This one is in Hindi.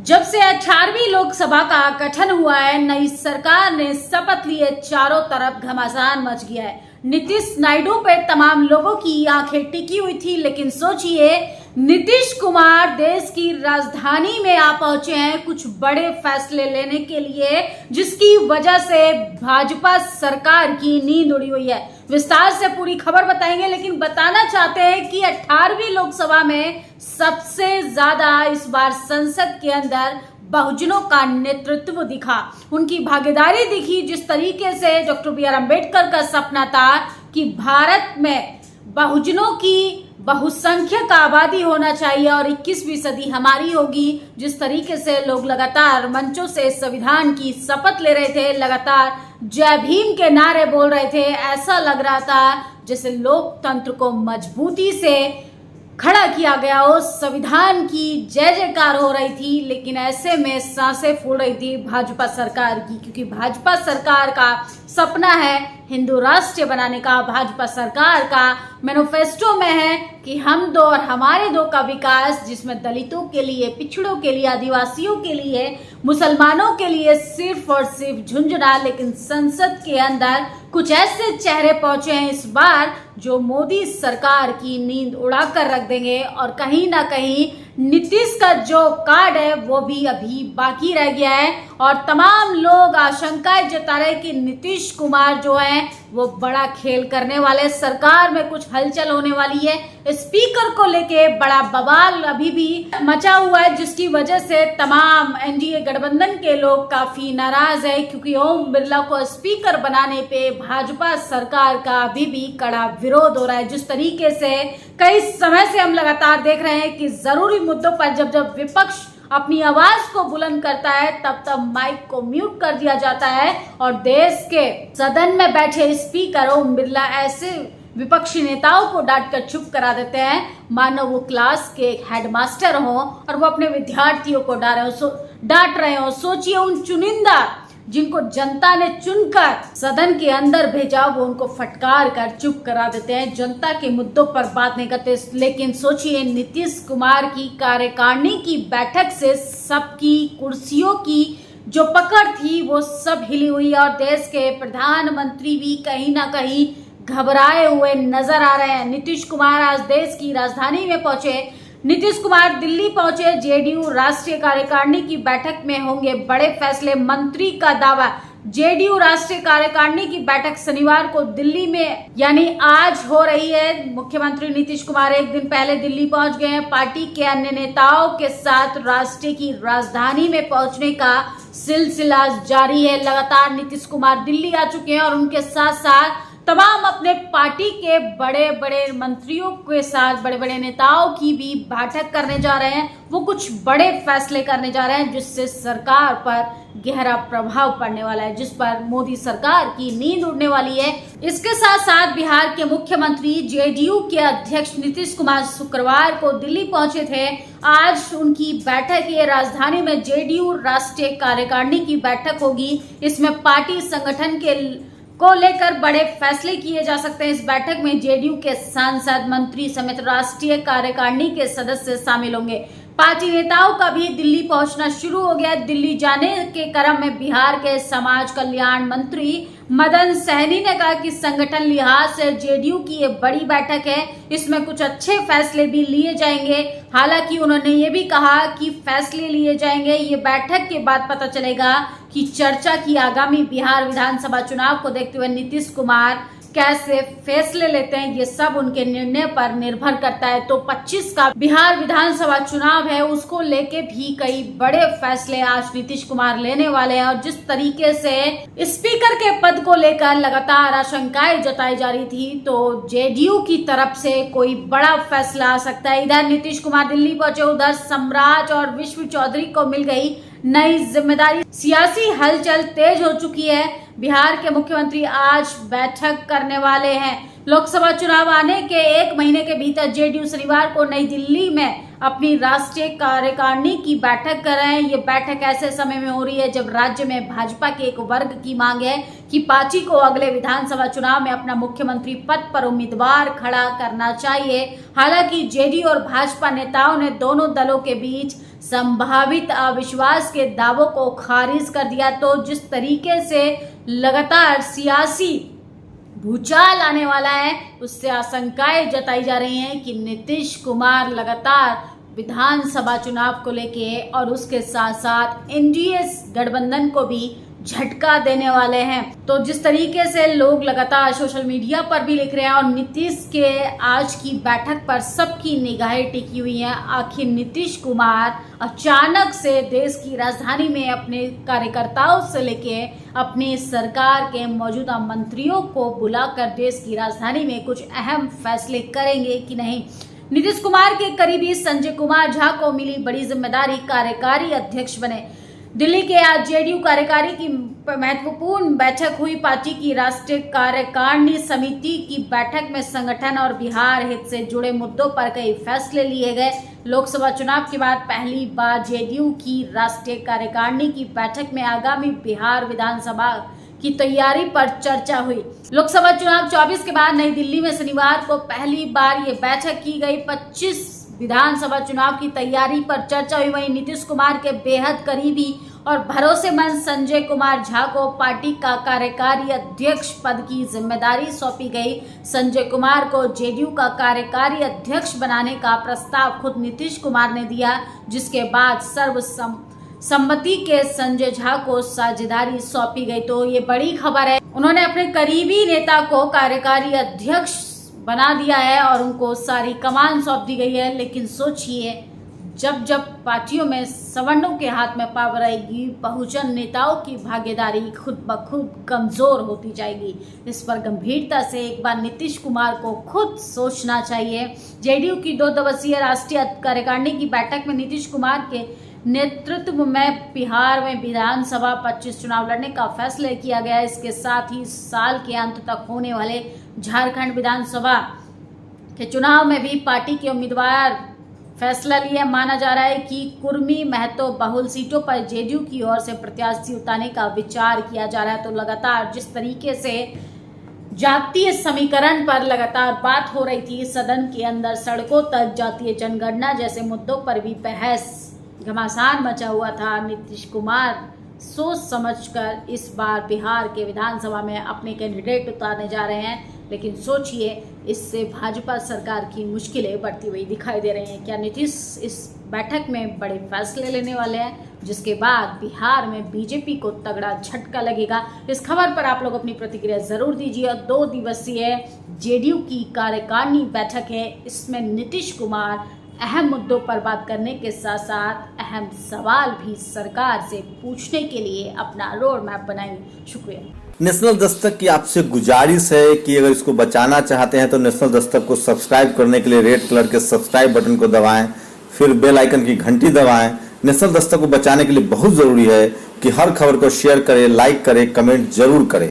जब से 18वीं लोकसभा का गठन हुआ है, नई सरकार ने शपथ लिए, चारों तरफ घमासान मच गया है। नीतीश नायडू पे तमाम लोगों की आंखें टिकी हुई थी, लेकिन सोचिए नीतीश कुमार देश की राजधानी में आ पहुंचे हैं कुछ बड़े फैसले लेने के लिए, जिसकी वजह से भाजपा सरकार की नींद उड़ी हुई है। विस्तार से पूरी खबर बताएंगे, लेकिन बताना चाहते हैं कि 18वीं लोकसभा में सबसे ज्यादा इस बार संसद के अंदर बहुजनों का नेतृत्व दिखा, उनकी भागीदारी दिखी। जिस तरीके से डॉक्टर बी आर अम्बेडकर का सपना था कि भारत में बहुजनों की बहुसंख्यक आबादी होना चाहिए और 21वीं सदी हमारी होगी, जिस तरीके से लोग लगातार मंचों से संविधान की शपथ ले रहे थे, लगातार जय भीम के नारे बोल रहे थे, ऐसा लग रहा था जैसे लोकतंत्र को मजबूती से खड़ा किया गया हो, संविधान की जय जयकार हो रही थी। लेकिन ऐसे में सांसें फूल रही थी भाजपा सरकार की, क्योंकि भाजपा सरकार का सपना है हिंदू राष्ट्र बनाने का। भाजपा सरकार का मैनिफेस्टो में है कि हम दो और हमारे दो का विकास, जिसमें दलितों के लिए, पिछड़ों के लिए, आदिवासियों के लिए, मुसलमानों के लिए सिर्फ और सिर्फ झुंझुना। लेकिन संसद के अंदर कुछ ऐसे चेहरे पहुंचे हैं इस बार जो मोदी सरकार की नींद उड़ा कर रख देंगे, और कहीं ना कहीं नीतीश का जो कार्ड है वो भी अभी बाकी रह गया है। और तमाम लोग आशंकाएं जता रहे कि नीतीश कुमार जो है वो बड़ा खेल करने वाले, सरकार में कुछ हलचल होने वाली है। स्पीकर को लेके बड़ा बवाल अभी भी मचा हुआ है, जिसकी वजह से तमाम एनडीए गठबंधन के लोग काफी नाराज है, क्योंकि ओम बिरला को स्पीकर बनाने पे भाजपा सरकार का अभी भी कड़ा विरोध हो रहा है। जिस तरीके से कई समय से हम लगातार देख रहे हैं कि जरूरी मुद्दों पर जब जब विपक्ष अपनी आवाज को बुलंद करता है, तब तब माइक को म्यूट कर दिया जाता है और देश के सदन में बैठे स्पीकर ओम बिरला ऐसे विपक्षी नेताओं को डांट कर चुप करा देते हैं मानो वो क्लास के हेडमास्टर हो और वो अपने विद्यार्थियों को डांट रहे हो। सोचिए उन चुनिंदा जिनको जनता ने चुनकर सदन के अंदर भेजा, वो उनको फटकार कर चुप करा देते हैं, जनता के मुद्दों पर बात नहीं करते। लेकिन सोचिए नीतीश कुमार की कार्यकारिणी की बैठक से सबकी कुर्सियों की जो पकड़ थी वो सब हिली हुई, और देश के प्रधानमंत्री भी कहीं ना कहीं घबराए हुए नजर आ रहे हैं। नीतीश कुमार आज देश की राजधानी में पहुंचे। नीतीश कुमार दिल्ली पहुंचे, जेडीयू राष्ट्रीय कार्यकारिणी की बैठक में होंगे बड़े फैसले, मंत्री का दावा। जेडीयू राष्ट्रीय कार्यकारिणी की बैठक शनिवार को दिल्ली में यानी आज हो रही है। मुख्यमंत्री नीतीश कुमार एक दिन पहले दिल्ली पहुंच गए हैं। पार्टी के अन्य नेताओं के साथ राष्ट्र की राजधानी में पहुंचने का सिलसिला जारी है। लगातार नीतीश कुमार दिल्ली आ चुके हैं और उनके साथ साथ तमाम अपने पार्टी के बड़े बड़े मंत्रियों के साथ, बड़े बड़े नेताओं की भी बैठक करने जा रहे हैं। वो कुछ बड़े फैसले करने जा रहे हैं जिससे सरकार पर गहरा प्रभाव पड़ने वाला है, जिस पर मोदी सरकार की नींद उड़ने वाली है। इसके साथ साथ बिहार के मुख्यमंत्री, जेडीयू के अध्यक्ष नीतीश कुमार शुक्रवार को दिल्ली पहुंचे थे। आज उनकी बैठक है राजधानी में, जेडीयू राष्ट्रीय कार्यकारिणी की बैठक होगी। इसमें पार्टी संगठन को लेकर बड़े फैसले किए जा सकते हैं। इस बैठक में जेडीयू के सांसद, मंत्री समेत राष्ट्रीय कार्यकारिणी के सदस्य शामिल होंगे। पार्टी नेताओं का भी दिल्ली पहुंचना शुरू हो गया। दिल्ली जाने के क्रम में बिहार के समाज कल्याण मंत्री मदन सहनी ने कहा कि संगठन लिहाज से जेडीयू की ये बड़ी बैठक है, इसमें कुछ अच्छे फैसले भी लिए जाएंगे। हालांकि उन्होंने ये भी कहा कि फैसले लिए जाएंगे, ये बैठक के बाद पता चलेगा कि चर्चा की आगामी बिहार विधानसभा चुनाव को देखते हुए नीतीश कुमार कैसे फैसले लेते हैं, ये सब उनके निर्णय पर निर्भर करता है। तो 25 का बिहार विधानसभा चुनाव है, उसको लेके भी कई बड़े फैसले आज नीतीश कुमार लेने वाले हैं। और जिस तरीके से स्पीकर के पद को लेकर लगातार आशंकाएं जताई जा रही थी, तो जेडीयू की तरफ से कोई बड़ा फैसला आ सकता है। इधर नीतीश कुमार दिल्ली पहुंचे, उधर सम्राट और विश्व चौधरी को मिल गई नई जिम्मेदारी। सियासी हलचल तेज हो चुकी है। बिहार के मुख्यमंत्री आज बैठक करने वाले हैं। लोकसभा चुनाव आने के एक महीने के भीतर जेडीयू शनिवार को नई दिल्ली में अपनी राष्ट्रीय कार्यकारिणी की बैठक कर रहे हैं। ये बैठक ऐसे समय में हो रही है जब राज्य में भाजपा के एक वर्ग की मांग है कि पार्टी को अगले विधानसभा चुनाव में अपना मुख्यमंत्री पद पर उम्मीदवार खड़ा करना चाहिए। हालांकि जेडीयू और भाजपा नेताओं ने दोनों दलों के बीच संभावित अविश्वास के दावों को खारिज कर दिया। तो जिस तरीके से लगातार सियासी भूचाल आने वाला है, उससे आशंकाएं जताई जा रही हैं कि नीतीश कुमार लगातार विधानसभा चुनाव को लेके और उसके साथ साथ एनडीए गठबंधन को भी झटका देने वाले हैं। तो जिस तरीके से लोग लगातार सोशल मीडिया पर भी लिख रहे हैं और नीतीश के आज की बैठक पर सबकी निगाहें टिकी हुई हैं। आखिर नीतीश कुमार अचानक से देश की राजधानी में अपने कार्यकर्ताओं से लेके अपनी सरकार के मौजूदा मंत्रियों को बुलाकर देश की राजधानी में कुछ अहम फैसले करेंगे कि नहीं। नीतीश कुमार के करीबी संजय कुमार झा को मिली बड़ी जिम्मेदारी, कार्यकारी अध्यक्ष बने। दिल्ली के आज जेडीयू कार्यकारी की महत्वपूर्ण बैठक हुई। पार्टी की राष्ट्रीय कार्यकारिणी समिति की बैठक में संगठन और बिहार हित से जुड़े मुद्दों पर कई फैसले लिए गए। लोकसभा चुनाव के बाद पहली बार जेडीयू की राष्ट्रीय कार्यकारिणी की बैठक में आगामी बिहार विधानसभा की तैयारी पर चर्चा हुई। लोकसभा चुनाव 24 के बाद नई दिल्ली में शनिवार को पहली बार ये बैठक की गई। 25 विधानसभा चुनाव की तैयारी पर चर्चा हुई। वहीं नीतीश कुमार के बेहद करीबी और भरोसेमंद संजय कुमार झा को पार्टी का कार्यकारी अध्यक्ष पद की जिम्मेदारी सौंपी गई। संजय कुमार को जेडीयू का कार्यकारी अध्यक्ष बनाने का प्रस्ताव खुद नीतीश कुमार ने दिया, जिसके बाद सर्वसम्मति के संजय झा को साझेदारी सौंपी गई। तो ये बड़ी खबर है, उन्होंने अपने करीबी नेता को कार्यकारी अध्यक्ष बना दिया है और उनको सारी कमान सौंप दी गई है। लेकिन सोचिए, जब जब पार्टियों में सवर्णों के हाथ में पावर आएगी, बहुजन नेताओं की भागीदारी खुद ब खुद कमजोर होती जाएगी। इस पर गंभीरता से एक बार नीतीश कुमार को खुद सोचना चाहिए। जेडीयू की 2 दिवसीय राष्ट्रीय कार्यकारिणी की बैठक में नीतीश कुमार के नेतृत्व में बिहार में विधानसभा 25 चुनाव लड़ने का फैसला किया गया। इसके साथ ही साल के अंत तक होने वाले झारखंड विधानसभा के चुनाव में भी पार्टी के उम्मीदवार फैसला लिया। माना जा रहा है कि कुर्मी महतो बहुल सीटों पर जेडीयू की ओर से प्रत्याशी उतारने का विचार किया जा रहा है। तो लगातार जिस तरीके से जातीय समीकरण पर लगातार बात हो रही थी सदन के अंदर, सड़कों तक जातीय जनगणना जैसे मुद्दों पर भी बहस घमासान मचा हुआ था। नीतीश कुमार सोच समझकर इस बार बिहार के विधानसभा में अपने कैंडिडेट उतारने जा रहे हैं। लेकिन सोचिए, इससे भाजपा सरकार की मुश्किलें बढ़ती हुई दिखाई दे रही हैं। क्या नीतीश इस बैठक में बड़े फैसले लेने वाले हैं, जिसके बाद बिहार में बीजेपी को तगड़ा झटका लगेगा? इस खबर पर आप लोग अपनी प्रतिक्रिया जरूर दीजिए। 2 दिवसीय जेडीयू की कार्यकारिणी बैठक है, इसमें नीतीश कुमार अहम मुद्दों पर बात करने के साथ साथ अहम सवाल भी सरकार से पूछने के लिए अपना रोड मैप बनाएंगे। शुक्रिया। नेशनल दस्तक की आपसे गुजारिश है कि अगर इसको बचाना चाहते हैं तो नेशनल दस्तक को सब्सक्राइब करने के लिए रेड कलर के सब्सक्राइब बटन को दबाएं, फिर बेल आइकन की घंटी दबाएं। नेशनल दस्तक को बचाने के लिए बहुत जरूरी है कि हर खबर को शेयर करें, लाइक करें, कमेंट जरूर करें।